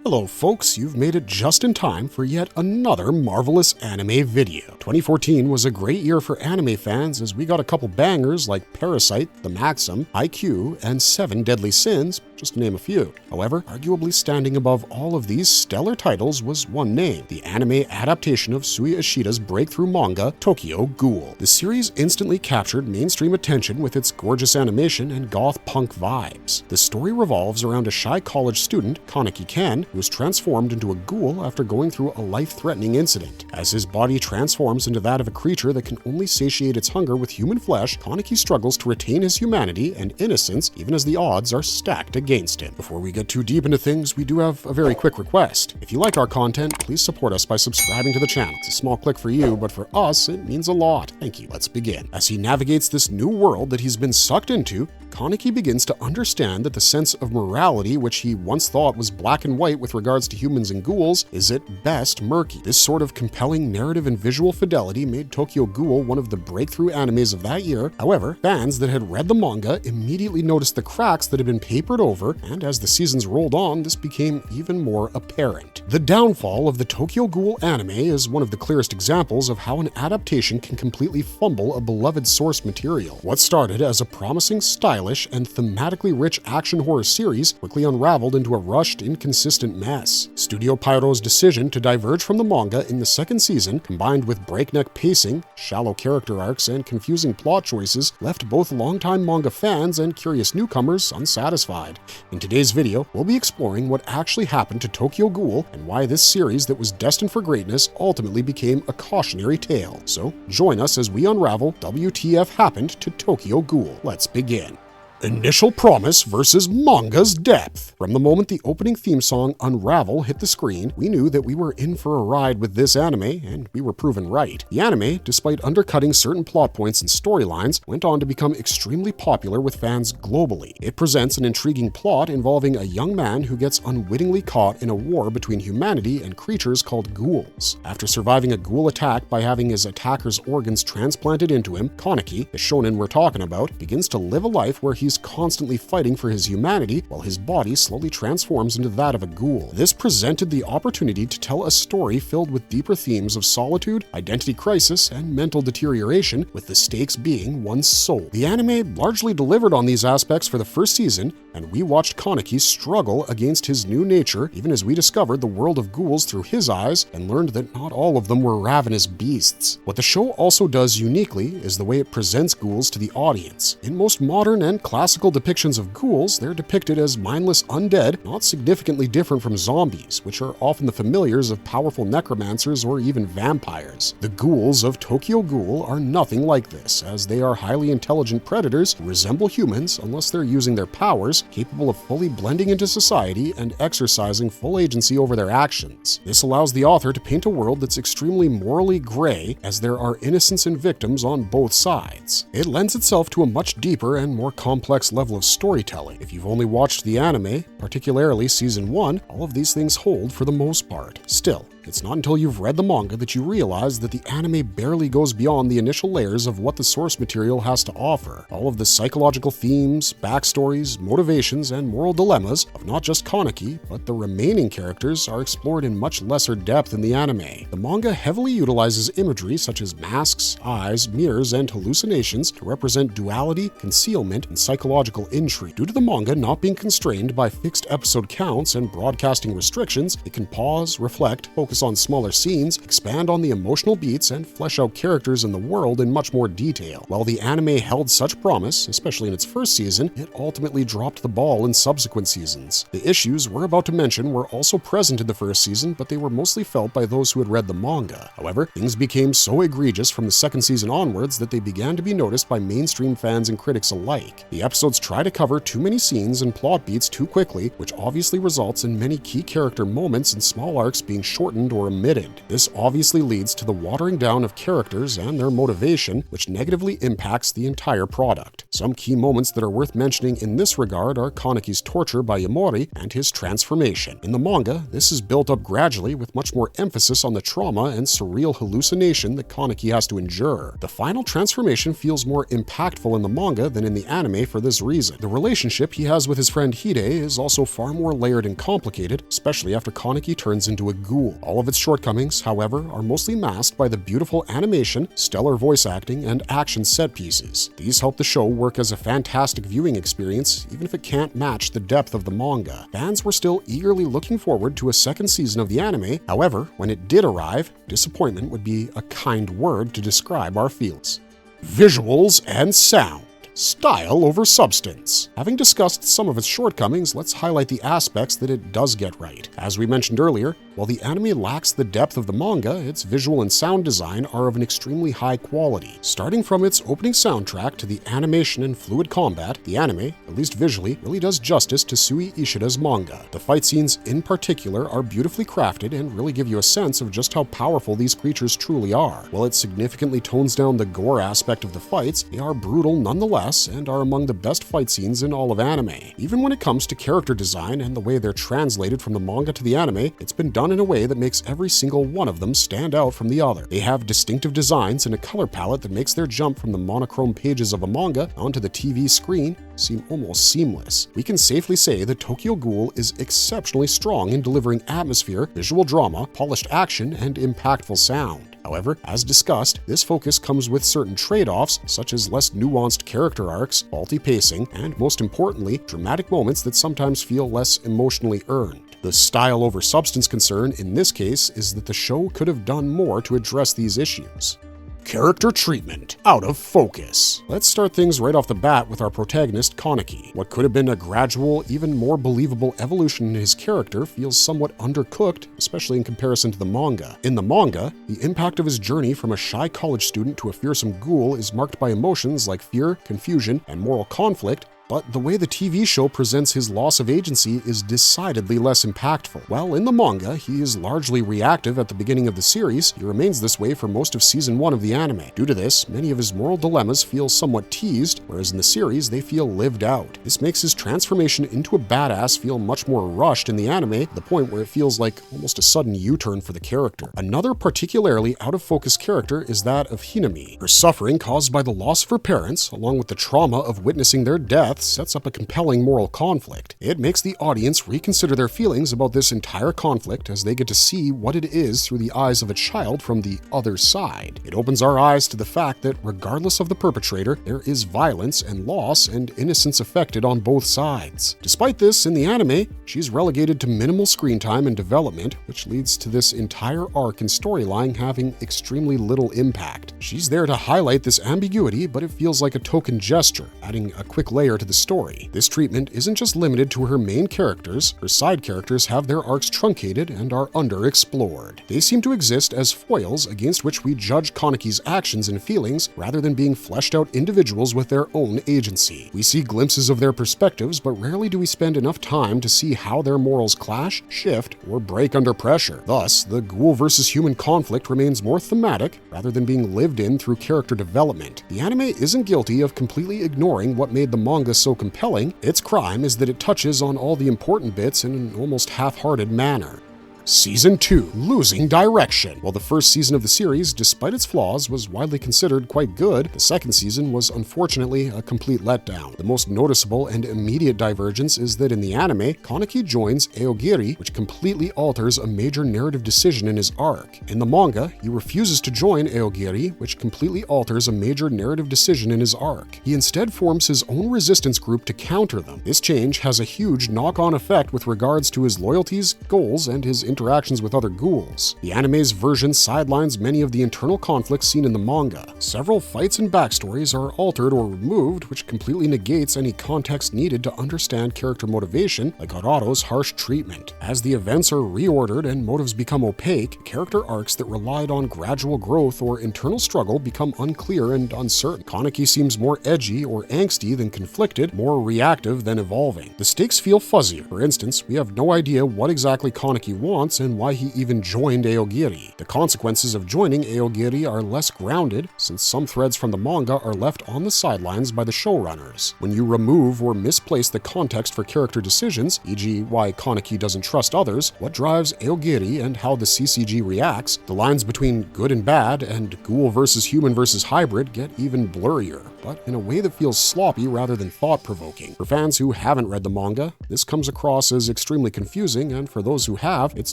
Hello folks, you've made it just in time for yet another marvelous anime video. 2014 was a great year for anime fans as we got a couple bangers like Parasyte-the Maxim, Haikyuu, and 7 Deadly Sins, just to name a few. However, arguably standing above all of these stellar titles was one name, the anime adaptation of Sui Ishida's breakthrough manga, Tokyo Ghoul. The series instantly captured mainstream attention with its gorgeous animation and goth-punk vibes. The story revolves around a shy college student, Kaneki Ken, who is transformed into a ghoul after going through a life-threatening incident. As his body transforms into that of a creature that can only satiate its hunger with human flesh, Kaneki struggles to retain his humanity and innocence even as the odds are stacked against him. Before we get too deep into things, we do have a very quick request. If you like our content, please support us by subscribing to the channel. It's a small click for you, but for us, it means a lot. Thank you. Let's begin. As he navigates this new world that he's been sucked into, Kaneki begins to understand that the sense of morality which he once thought was black and white with regards to humans and ghouls is at best murky. This sort of compelling narrative and visual fidelity made Tokyo Ghoul one of the breakthrough animes of that year. However, fans that had read the manga immediately noticed the cracks that had been papered over, and as the seasons rolled on, this became even more apparent. The downfall of the Tokyo Ghoul anime is one of the clearest examples of how an adaptation can completely fumble a beloved source material. What started as a promising style and thematically rich action horror series quickly unraveled into a rushed, inconsistent mess. Studio Pierrot's decision to diverge from the manga in the second season, combined with breakneck pacing, shallow character arcs, and confusing plot choices, left both longtime manga fans and curious newcomers unsatisfied. In today's video, we'll be exploring what actually happened to Tokyo Ghoul and why this series that was destined for greatness ultimately became a cautionary tale. So join us as we unravel WTF happened to Tokyo Ghoul. Let's begin. Initial promise versus manga's depth. From the moment the opening theme song Unravel hit the screen, we knew that we were in for a ride with this anime, and we were proven right. The anime, despite undercutting certain plot points and storylines, went on to become extremely popular with fans globally. It presents an intriguing plot involving a young man who gets unwittingly caught in a war between humanity and creatures called ghouls. After surviving a ghoul attack by having his attacker's organs transplanted into him, Kaneki, the shonen we're talking about, begins to live a life where he's constantly fighting for his humanity while his body slowly transforms into that of a ghoul. This presented the opportunity to tell a story filled with deeper themes of solitude, identity crisis, and mental deterioration, with the stakes being one's soul. The anime largely delivered on these aspects for the first season, and we watched Kaneki struggle against his new nature even as we discovered the world of ghouls through his eyes and learned that not all of them were ravenous beasts. What the show also does uniquely is the way it presents ghouls to the audience. In most modern and classical depictions of ghouls, they're depicted as mindless undead, not significantly different from zombies, which are often the familiars of powerful necromancers or even vampires. The ghouls of Tokyo Ghoul are nothing like this, as they are highly intelligent predators who resemble humans unless they're using their powers, capable of fully blending into society and exercising full agency over their actions. This allows the author to paint a world that's extremely morally gray, as there are innocents and victims on both sides. It lends itself to a much deeper and more complex level of storytelling. If you've only watched the anime, particularly season 1, all of these things hold for the most part. Still, it's not until you've read the manga that you realize that the anime barely goes beyond the initial layers of what the source material has to offer. All of the psychological themes, backstories, motivations, and moral dilemmas of not just Kaneki, but the remaining characters are explored in much lesser depth in the anime. The manga heavily utilizes imagery such as masks, eyes, mirrors, and hallucinations to represent duality, concealment, and psychological intrigue. Due to the manga not being constrained by fixed episode counts and broadcasting restrictions, it can pause, reflect, focus on smaller scenes, expand on the emotional beats, and flesh out characters in the world in much more detail. While the anime held such promise, especially in its first season, it ultimately dropped the ball in subsequent seasons. The issues we're about to mention were also present in the first season, but they were mostly felt by those who had read the manga. However, things became so egregious from the second season onwards that they began to be noticed by mainstream fans and critics alike. The episodes try to cover too many scenes and plot beats too quickly, which obviously results in many key character moments and small arcs being shortened shortened or omitted. This obviously leads to the watering down of characters and their motivation, which negatively impacts the entire product. Some key moments that are worth mentioning in this regard are Kaneki's torture by Yamori and his transformation. In the manga, this is built up gradually with much more emphasis on the trauma and surreal hallucination that Kaneki has to endure. The final transformation feels more impactful in the manga than in the anime for this reason. The relationship he has with his friend Hide is also far more layered and complicated, especially after Kaneki turns into a ghoul. All of its shortcomings, however, are mostly masked by the beautiful animation, stellar voice acting, and action set pieces. These help the show work as a fantastic viewing experience, even if it can't match the depth of the manga. Fans were still eagerly looking forward to a second season of the anime. However, when it did arrive, disappointment would be a kind word to describe our feels. Visuals and sound. Style over substance. Having discussed some of its shortcomings, let's highlight the aspects that it does get right. As we mentioned earlier, while the anime lacks the depth of the manga, its visual and sound design are of an extremely high quality. Starting from its opening soundtrack to the animation and fluid combat, the anime, at least visually, really does justice to Sui Ishida's manga. The fight scenes in particular are beautifully crafted and really give you a sense of just how powerful these creatures truly are. While it significantly tones down the gore aspect of the fights, they are brutal nonetheless and are among the best fight scenes in all of anime. Even when it comes to character design and the way they're translated from the manga to the anime, it's been done in a way that makes every single one of them stand out from the other. They have distinctive designs and a color palette that makes their jump from the monochrome pages of a manga onto the TV screen seem almost seamless. We can safely say that Tokyo Ghoul is exceptionally strong in delivering atmosphere, visual drama, polished action, and impactful sound. However, as discussed, this focus comes with certain trade-offs, such as less nuanced character arcs, faulty pacing, and most importantly, dramatic moments that sometimes feel less emotionally earned. The style over substance concern in this case is that the show could have done more to address these issues. Character treatment. Out of focus. Let's start things right off the bat with our protagonist, Kaneki. What could have been a gradual, even more believable evolution in his character feels somewhat undercooked, especially in comparison to the manga. In the manga, the impact of his journey from a shy college student to a fearsome ghoul is marked by emotions like fear, confusion, and moral conflict, but the way the TV show presents his loss of agency is decidedly less impactful. While in the manga, he is largely reactive at the beginning of the series, he remains this way for most of Season 1 of the anime. Due to this, many of his moral dilemmas feel somewhat teased, whereas in the series, they feel lived out. This makes his transformation into a badass feel much more rushed in the anime, to the point where it feels like almost a sudden U-turn for the character. Another particularly out-of-focus character is that of Hinami. Her suffering caused by the loss of her parents, along with the trauma of witnessing their death, sets up a compelling moral conflict. It makes the audience reconsider their feelings about this entire conflict as they get to see what it is through the eyes of a child from the other side. It opens our eyes to the fact that regardless of the perpetrator, there is violence and loss and innocence affected on both sides. Despite this, in the anime, she's relegated to minimal screen time and development, which leads to this entire arc and storyline having extremely little impact. She's there to highlight this ambiguity, but it feels like a token gesture, adding a quick layer to the story. This treatment isn't just limited to her main characters. Her side characters have their arcs truncated and are underexplored. They seem to exist as foils against which we judge Kaneki's actions and feelings rather than being fleshed out individuals with their own agency. We see glimpses of their perspectives, but rarely do we spend enough time to see how their morals clash, shift, or break under pressure. Thus, the ghoul versus human conflict remains more thematic rather than being lived in through character development. The anime isn't guilty of completely ignoring what made the manga so compelling. Its crime is that it touches on all the important bits in an almost half-hearted manner. Season 2, Losing Direction. While the first season of the series, despite its flaws, was widely considered quite good, the second season was unfortunately a complete letdown. The most noticeable and immediate divergence is that in the anime, Kaneki joins Aogiri, which completely alters a major narrative decision in his arc. In the manga, he refuses to join Aogiri, which completely alters a major narrative decision in his arc. He instead forms his own resistance group to counter them. This change has a huge knock-on effect with regards to his loyalties, goals, and his interactions with other ghouls. The anime's version sidelines many of the internal conflicts seen in the manga. Several fights and backstories are altered or removed, which completely negates any context needed to understand character motivation, like Hararo's harsh treatment. As the events are reordered and motives become opaque, character arcs that relied on gradual growth or internal struggle become unclear and uncertain. Kaneki seems more edgy or angsty than conflicted, more reactive than evolving. The stakes feel fuzzier. For instance, we have no idea what exactly Kaneki wants, wants and why he even joined Aogiri. The consequences of joining Aogiri are less grounded, since some threads from the manga are left on the sidelines by the showrunners. When you remove or misplace the context for character decisions, e.g. why Kaneki doesn't trust others, what drives Aogiri and how the CCG reacts, the lines between good and bad and ghoul versus human versus hybrid get even blurrier, but in a way that feels sloppy rather than thought-provoking. For fans who haven't read the manga, this comes across as extremely confusing, and for those who have, it's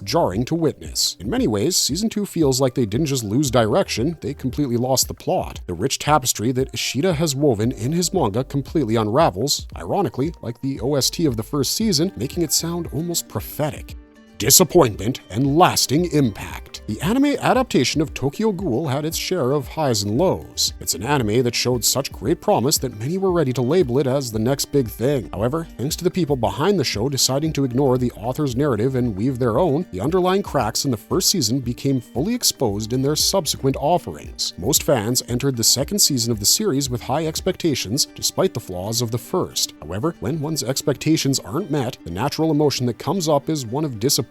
jarring to witness. In many ways, Season 2 feels like they didn't just lose direction, they completely lost the plot. The rich tapestry that Ishida has woven in his manga completely unravels, ironically, like the OST of the first season, making it sound almost prophetic. Disappointment and lasting impact. The anime adaptation of Tokyo Ghoul had its share of highs and lows. It's an anime that showed such great promise that many were ready to label it as the next big thing. However, thanks to the people behind the show deciding to ignore the author's narrative and weave their own, the underlying cracks in the first season became fully exposed in their subsequent offerings. Most fans entered the second season of the series with high expectations, despite the flaws of the first. However, when one's expectations aren't met, the natural emotion that comes up is one of disappointment.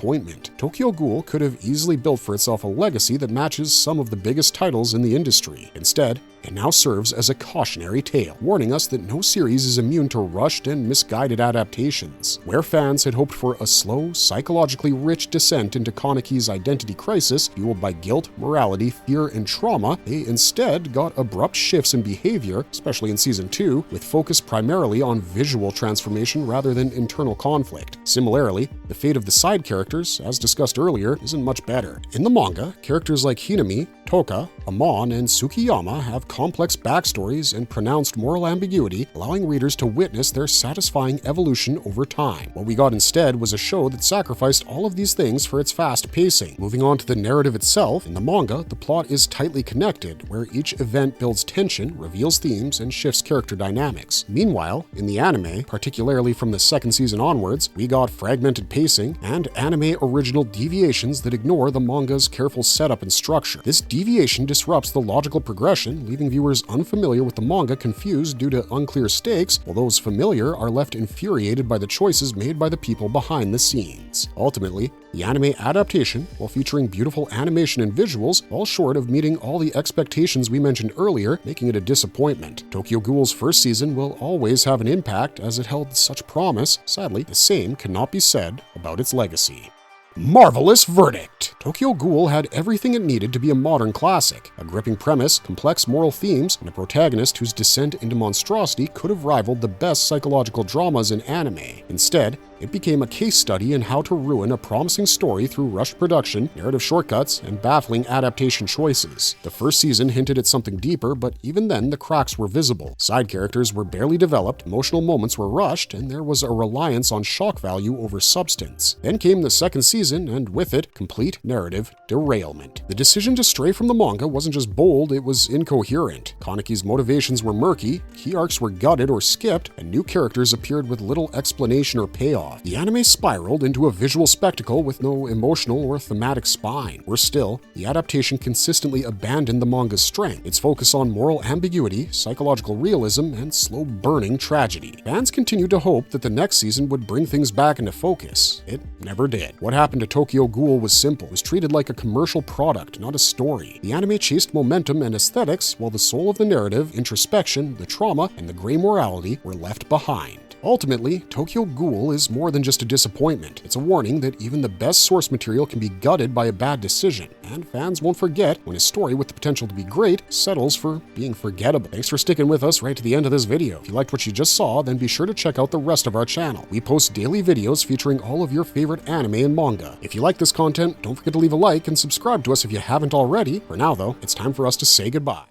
Tokyo Ghoul could have easily built for itself a legacy that matches some of the biggest titles in the industry. Instead, it now serves as a cautionary tale, warning us that no series is immune to rushed and misguided adaptations. Where fans had hoped for a slow, psychologically rich descent into Kaneki's identity crisis, fueled by guilt, morality, fear, and trauma, they instead got abrupt shifts in behavior, especially in Season 2, with focus primarily on visual transformation rather than internal conflict. Similarly, the fate of the side characters, as discussed earlier, isn't much better. In the manga, characters like Hinami, Toka, Amon, and Tsukiyama have complex backstories and pronounced moral ambiguity, allowing readers to witness their satisfying evolution over time. What we got instead was a show that sacrificed all of these things for its fast pacing. Moving on to the narrative itself, in the manga, the plot is tightly connected, where each event builds tension, reveals themes, and shifts character dynamics. Meanwhile, in the anime, particularly from the second season onwards, we got fragmented pacing and anime original deviations that ignore the manga's careful setup and structure. This deviation disrupts the logical progression, leaving viewers unfamiliar with the manga confused due to unclear stakes, while those familiar are left infuriated by the choices made by the people behind the scenes. Ultimately, the anime adaptation, while featuring beautiful animation and visuals, falls short of meeting all the expectations we mentioned earlier, making it a disappointment. Tokyo Ghoul's first season will always have an impact as it held such promise. Sadly, the same cannot be said about its legacy. Marvelous verdict! Tokyo Ghoul had everything it needed to be a modern classic. A gripping premise, complex moral themes, and a protagonist whose descent into monstrosity could have rivaled the best psychological dramas in anime. Instead, it became a case study in how to ruin a promising story through rushed production, narrative shortcuts, and baffling adaptation choices. The first season hinted at something deeper, but even then the cracks were visible. Side characters were barely developed, emotional moments were rushed, and there was a reliance on shock value over substance. Then came the second season, and with it, complete narrative derailment. The decision to stray from the manga wasn't just bold, it was incoherent. Kaneki's motivations were murky, key arcs were gutted or skipped, and new characters appeared with little explanation or payoff. The anime spiraled into a visual spectacle with no emotional or thematic spine. Worse still, the adaptation consistently abandoned the manga's strength, its focus on moral ambiguity, psychological realism, and slow-burning tragedy. Fans continued to hope that the next season would bring things back into focus. It never did. What happened to Tokyo Ghoul was simple. It was treated like a commercial product, not a story. The anime chased momentum and aesthetics, while the soul of the narrative, introspection, the trauma, and the gray morality were left behind. Ultimately, Tokyo Ghoul is more than just a disappointment. It's a warning that even the best source material can be gutted by a bad decision, and fans won't forget when a story with the potential to be great settles for being forgettable. Thanks for sticking with us right to the end of this video. If you liked what you just saw, then be sure to check out the rest of our channel. We post daily videos featuring all of your favorite anime and manga. If you like this content, don't forget to leave a like and subscribe to us if you haven't already. For now, though, it's time for us to say goodbye.